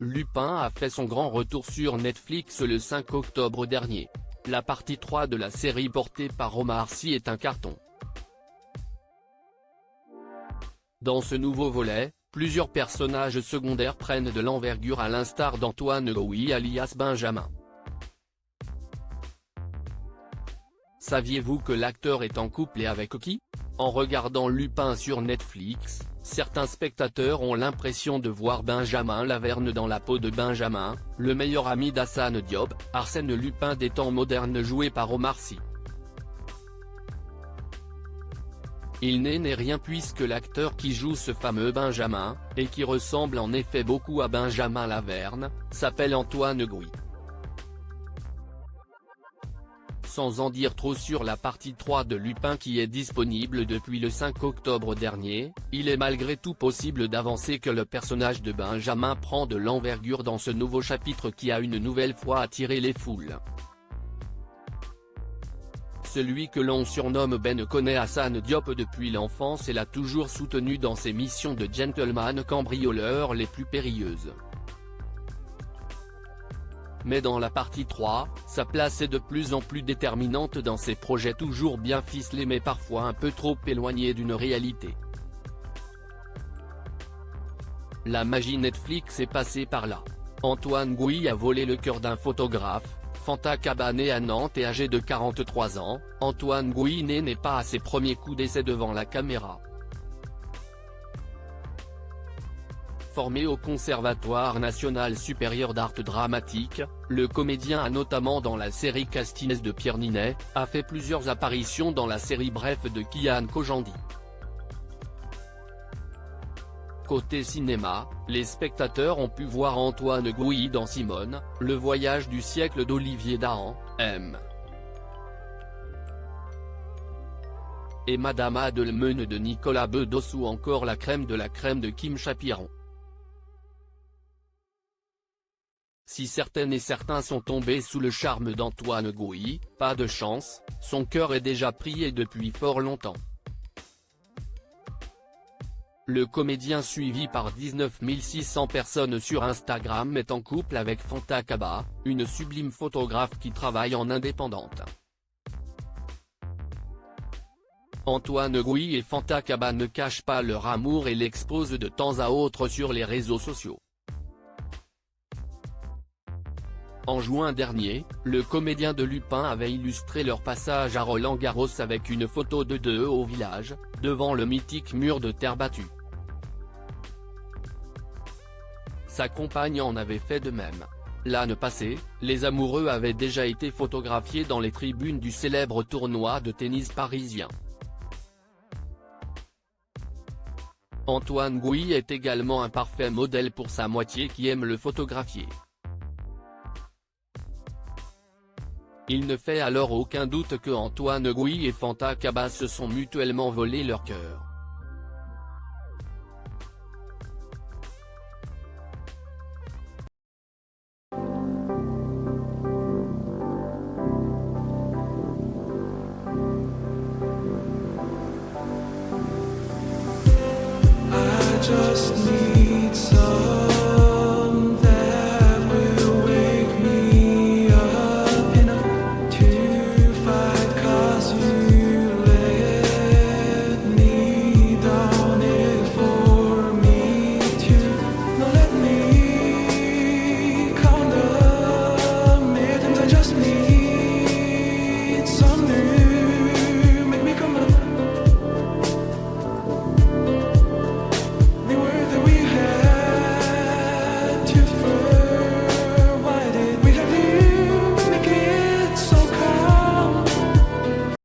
Lupin a fait son grand retour sur Netflix le 5 octobre dernier. La partie 3 de la série portée par Omar Sy est un carton. Dans ce nouveau volet, plusieurs personnages secondaires prennent de l'envergure à l'instar d'Antoine Gouy alias Benjamin. Saviez-vous que l'acteur est en couple et avec qui? En regardant Lupin sur Netflix, certains spectateurs ont l'impression de voir Benjamin Laverne dans la peau de Benjamin, le meilleur ami d'Hassane Diop, Arsène Lupin des temps modernes joué par Omar Sy. Il n'est rien puisque l'acteur qui joue ce fameux Benjamin, et qui ressemble en effet beaucoup à Benjamin Laverne, s'appelle Antoine Gouy. Sans en dire trop sur la partie 3 de Lupin qui est disponible depuis le 5 octobre dernier, il est malgré tout possible d'avancer que le personnage de Benjamin prend de l'envergure dans ce nouveau chapitre qui a une nouvelle fois attiré les foules. Celui que l'on surnomme Ben connaît Hassane Diop depuis l'enfance et l'a toujours soutenu dans ses missions de gentleman cambrioleur les plus périlleuses. Mais dans la partie 3, sa place est de plus en plus déterminante dans ses projets toujours bien ficelés mais parfois un peu trop éloignés d'une réalité. La magie Netflix est passée par là. Antoine Gouy a volé le cœur d'un photographe, Fanta Kaba né à Nantes et âgé de 43 ans, Antoine Gouy n'est pas à ses premiers coups d'essai devant la caméra. Formé au Conservatoire national supérieur d'art dramatique, le comédien a notamment dans la série Castines de Pierre Ninet, a fait plusieurs apparitions dans la série Bref de Kian Kojandi. Côté cinéma, les spectateurs ont pu voir Antoine Gouy dans Simone, le voyage du siècle d'Olivier Dahan, M. et Madame Adelmeune de Nicolas Bedos ou encore La crème de Kim Chapiron. Si certaines et certains sont tombés sous le charme d'Antoine Gouy, pas de chance, son cœur est déjà pris depuis fort longtemps. Le comédien suivi par 19 600 personnes sur Instagram est en couple avec Fanta Kaba, une sublime photographe qui travaille en indépendante. Antoine Gouy et Fanta Kaba ne cachent pas leur amour et l'exposent de temps à autre sur les réseaux sociaux. En juin dernier, le comédien de Lupin avait illustré leur passage à Roland-Garros avec une photo de deux au village, devant le mythique mur de terre battue. Sa compagne en avait fait de même. L'année passée, les amoureux avaient déjà été photographiés dans les tribunes du célèbre tournoi de tennis parisien. Antoine Gouy est également un parfait modèle pour sa moitié qui aime le photographier. Il ne fait alors aucun doute que Antoine Gouy et Fanta Kaba se sont mutuellement volé leur cœur. Just